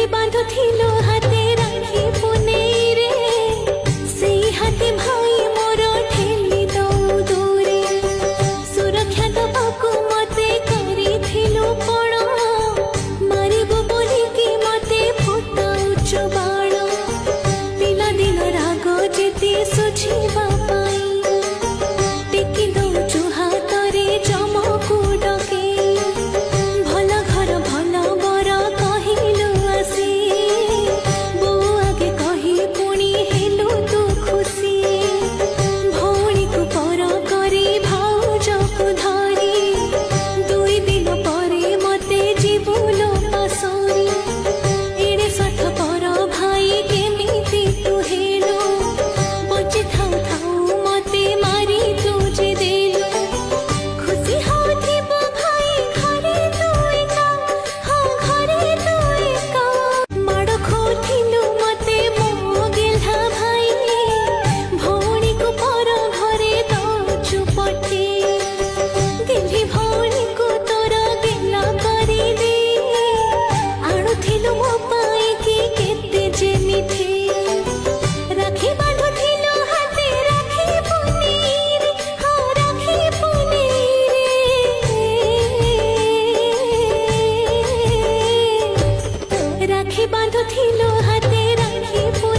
राखी बांधुथिलो हाते राखी पुनेई रे सेई हाथे भाई मोर ठेली दऊ दूरे सुरक्षा दबाकू मते करिथिलो पण मारिबो बोलिकी मते फुटाउछ बाण पिला दिन राग जेते सुझिबा पाई टेकी दउछु हातरे चमकू डके भल घर भल बर कहिलु आसी बो आगे कही पुणी हेलु तू खुशी भौणी को पर करी भाउजको धरी दुई दिन परे मते जीवुलो पासरी एड़े सठ पर भाई केमिति तू हेलु बची थाउ थाउ मते मारी तू जे देलु खुशी होथिबो भाई घरे तू एका हाँ घरे तू एका माड़ खोथिलु मते मो गेल्हा भाई भौणी को पर घरे दउछु पटे गेल्ही भौणी को तोर गेला करी दे आणुथिलु मो पाई कि केते जेमिथे राखी बांधुथिलो हाते राखी पुनेई रे हाँ राखी पुनेई रे राखी बांधुथिलो हाते राखी पुनेई